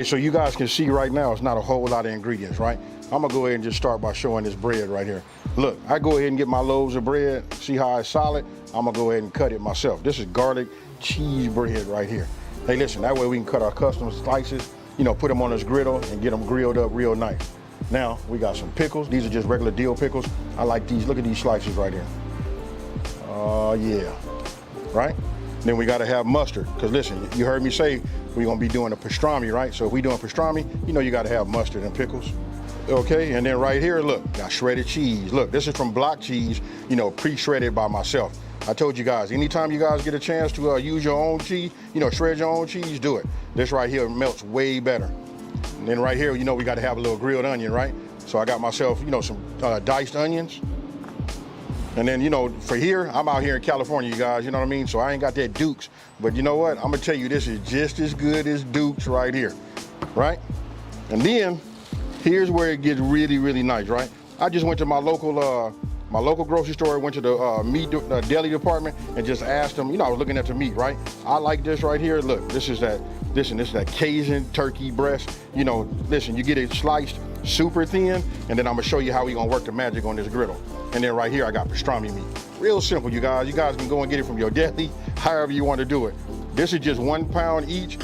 So you guys can see right now, it's not a whole lot of ingredients, right? I'm gonna go ahead and just start by showing this bread right here. Look, I go ahead and get my loaves of bread. See how it's solid? I'm gonna go ahead and cut it myself. This is garlic cheese bread right here. Hey, listen, that way we can cut our custom slices, you know, put them on this griddle and get them grilled up real nice. Now, we got some pickles. These are just regular dill pickles. I like these. Look at these slices right here. Oh, yeah. Right? Then we gotta have mustard, because listen, you heard me say we're gonna be doing a pastrami, right? So if we doing pastrami, you know you gotta have mustard and pickles. Okay, and then right here, look, got shredded cheese. Look, this is from block cheese, you know, pre-shredded by myself. I told you guys, anytime you guys get a chance to use your own cheese, you know, shred your own cheese, do it. This right here melts way better. And then right here, you know, we gotta have a little grilled onion, right? So I got myself, you know, some diced onions. And then, you know, for here, I'm out here in California, you guys, you know what I mean? So I ain't got that Duke's, but you know what? I'm gonna tell you, this is just as good as Duke's right here, right? And then, here's where it gets really, really nice, right? I just went to my local grocery store, went to the meat deli department and just asked them, you know, I was looking at the meat, right? I like this right here. Look, this is that Cajun turkey breast. You know, listen, you get it sliced super thin, and then I'm gonna show you how we gonna work the magic on this griddle. And then right here, I got pastrami meat. Real simple, you guys. You guys can go and get it from your deli, however you want to do it. This is just 1 pound each.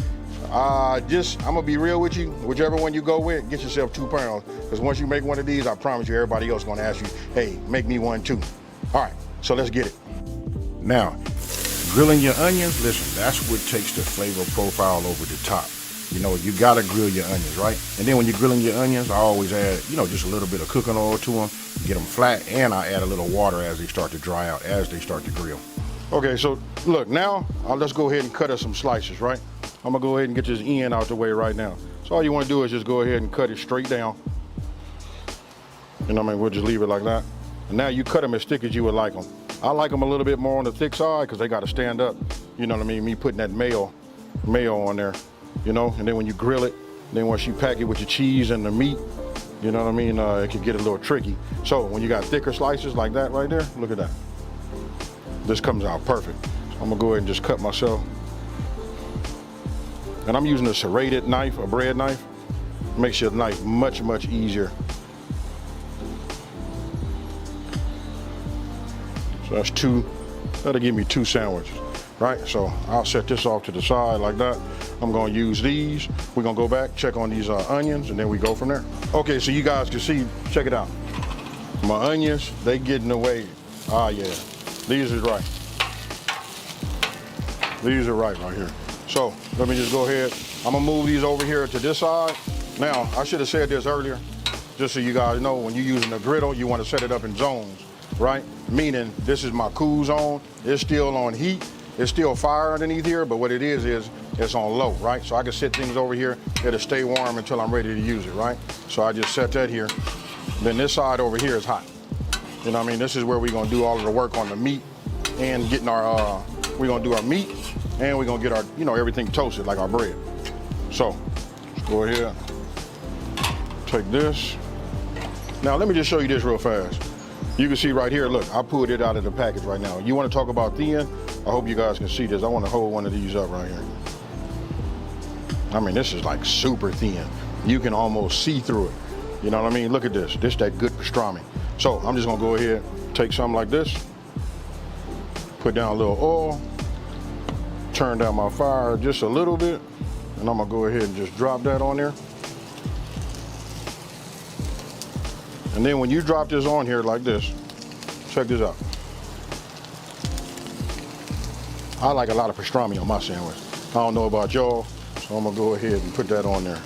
I'm gonna be real with you. Whichever one you go with, get yourself 2 pounds. Because once you make one of these, I promise you, everybody else is gonna ask you, hey, make me one too. All right, so let's get it. Now, grilling your onions, listen, that's what takes the flavor profile over the top. You know, you gotta grill your onions, right? And then when you're grilling your onions, I always add, you know, just a little bit of cooking oil to them, get them flat, and I add a little water as they start to dry out, as they start to grill. Okay, so look, now, let's go ahead and cut us some slices, right? I'm gonna go ahead and get this end out the way right now. So all you wanna do is just go ahead and cut it straight down. You know what I mean? We'll just leave it like that. And now you cut them as thick as you would like them. I like them a little bit more on the thick side because they gotta stand up. You know what I mean? Me putting that mayo on there, you know? And then when you grill it, then once you pack it with your cheese and the meat, you know what I mean? It can get a little tricky. So when you got thicker slices like that right there, look at that. This comes out perfect. So I'm gonna go ahead and just cut myself. And I'm using a serrated knife, a bread knife. Makes your knife much, much easier. So that's that'll give me 2 sandwiches, right? So I'll set this off to the side like that. I'm gonna use these. We're gonna go back, check on these onions, and then we go from there. Okay, so you guys can see, check it out. My onions, they getting away. Ah, yeah, these is right. These are right here. So let me just go ahead. I'm gonna move these over here to this side. Now, I should have said this earlier, just so you guys know, when you're using a griddle, you wanna set it up in zones, right? Meaning, this is my cool zone. It's still on heat. It's still fire underneath here, but what it is it's on low, right? So I can set things over here. It'll stay warm until I'm ready to use it, right? So I just set that here. Then this side over here is hot. You know what I mean? This is where we're gonna do all of the work on the meat and getting our, we're gonna do our meat and we're gonna get our, you know, everything toasted like our bread. So, let's go ahead, take this. Now let me just show you this real fast. You can see right here, look, I pulled it out of the package right now. You wanna talk about thin? I hope you guys can see this. I wanna hold one of these up right here. I mean, this is like super thin. You can almost see through it. You know what I mean? Look at this. This that good pastrami. So I'm just gonna go ahead, take something like this, put down a little oil, turn down my fire just a little bit, and I'm gonna go ahead and just drop that on there. And then when you drop this on here like this, check this out. I like a lot of pastrami on my sandwich. I don't know about y'all, so I'm gonna go ahead and put that on there.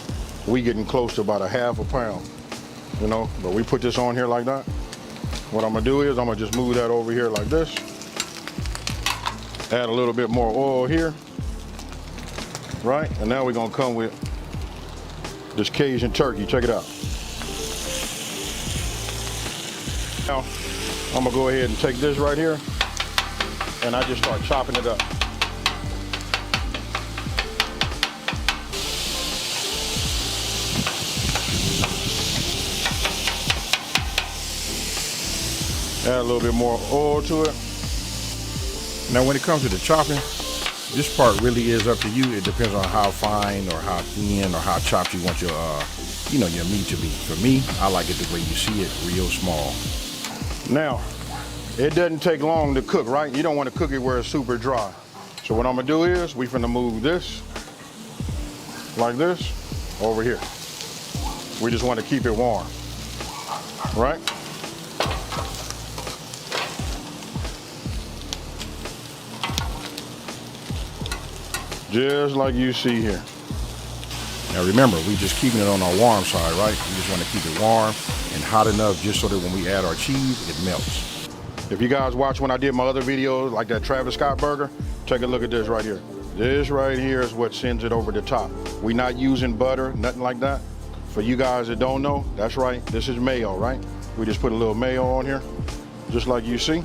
We getting close to about a ½ pound, you know, but we put this on here like that. What I'm gonna do is I'm gonna just move that over here like this. Add a little bit more oil here, right? And now we're gonna come with this Cajun turkey, check it out. Now, I'm gonna go ahead and take this right here, and I just start chopping it up. Add a little bit more oil to it. Now when it comes to the chopping, This part really is up to you. It depends on how fine or how thin or how chopped you want your, your meat to be. For me, I like it the way you see it, real small. Now, it doesn't take long to cook, right? You don't want to cook it where it's super dry. So what I'm gonna do is, we finna move this, like this, over here. We just want to keep it warm, right? Just like you see here. Now remember, we just keeping it on our warm side, right? We just want to keep it warm and hot enough just so that when we add our cheese, it melts. If you guys watch when I did my other videos, like that Travis Scott burger, take a look at this right here. This right here is what sends it over the top. We're not using butter, nothing like that. For you guys that don't know, that's right, this is mayo, right? We just put a little mayo on here, just like you see.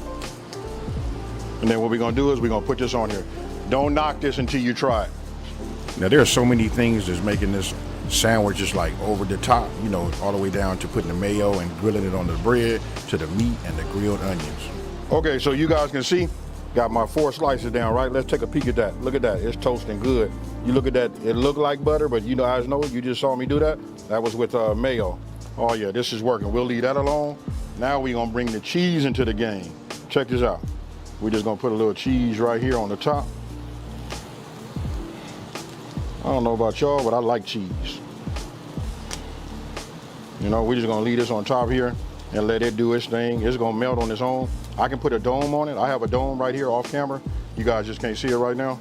And then what we're gonna do is we're gonna put this on here. Don't knock this until you try it. Now there are so many things that's making this sandwich just like over the top, all the way down to putting the mayo and grilling it on the bread, to the meat and the grilled onions. Okay, so you guys can see, got my 4 slices down, right? Let's take a peek at that. Look at that, it's toasting good. You look at that, it looked like butter, but you guys know, you just saw me do that. That was with mayo. Oh yeah, this is working. We'll leave that alone. Now we're gonna bring the cheese into the game. Check this out. We're just gonna put a little cheese right here on the top. I don't know about y'all, but I like cheese. We're just gonna leave this on top here and let it do its thing. It's gonna melt on its own. I can put a dome on it. I have a dome right here off camera. You guys just can't see it right now.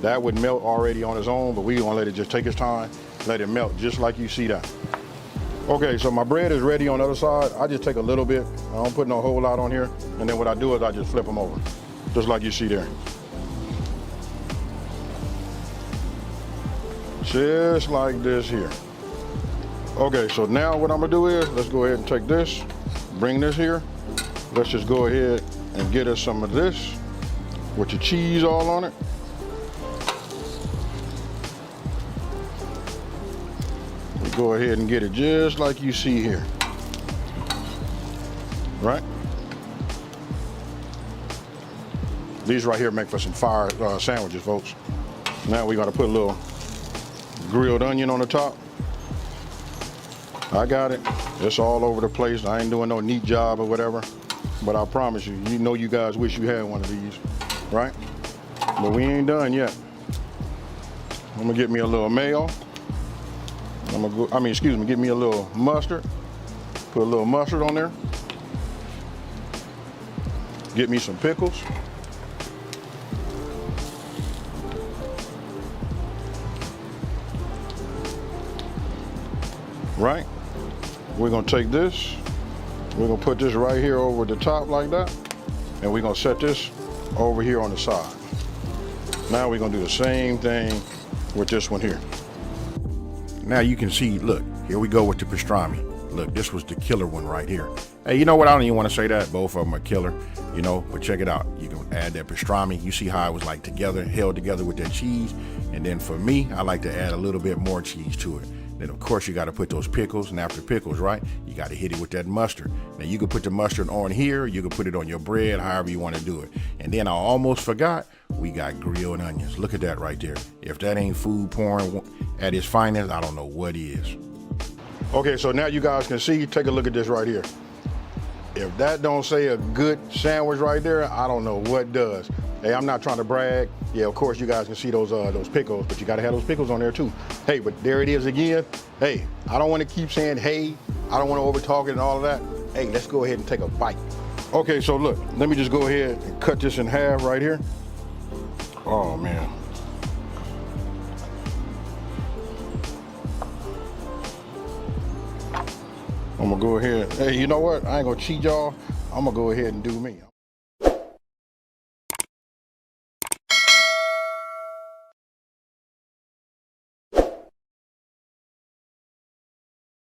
That would melt already on its own, but we're gonna let it just take its time, let it melt just like you see that. Okay, so my bread is ready on the other side. I just take a little bit. I don't put no whole lot on here. And then what I do is I just flip them over, just like you see there. Just like this here. Okay, so now what I'm gonna do is, let's go ahead and take this, bring this here. Let's just go ahead and get us some of this with the cheese all on it. We go ahead and get it just like you see here, right? These right here make for some fire sandwiches, folks. Now we gotta put a little grilled onion on the top. I got it. It's all over the place. I ain't doing no neat job or whatever, but I promise you, you guys wish you had one of these, right? But we ain't done yet. I'm gonna get me a little mayo. Get me a little mustard. Put a little mustard on there. Get me some pickles. Right? We're gonna take this, we're gonna put this right here over the top like that, and we're gonna set this over here on the side. Now we're gonna do the same thing with this one here. Now you can see, look, here we go with the pastrami. Look, this was the killer one right here. Hey, you know what? I don't even want to say that. Both of them are killer, but check it out. You can add that pastrami. You see how it was like together, held together with that cheese. And then for me, I like to add a little bit more cheese to it. Then of course you got to put those pickles, and after pickles, right, you got to hit it with that mustard. Now you can put the mustard on here, you can put it on your bread, however you want to do it. And then I almost forgot, we got grilled onions. Look at that right there. If that ain't food porn at its finest, I don't know what is. Okay, so now you guys can see, take a look at this right here. If that don't say a good sandwich right there, I don't know what does. Hey, I'm not trying to brag. Yeah, of course you guys can see those pickles, but you gotta have those pickles on there too. Hey, but there it is again. Hey, I don't wanna keep saying hey, I don't wanna overtalk it and all of that. Hey, let's go ahead and take a bite. Okay, so look, let me just go ahead and cut this in half right here. Oh man. I'm gonna go ahead. Hey, you know what? I ain't gonna cheat y'all. I'm gonna go ahead and do me.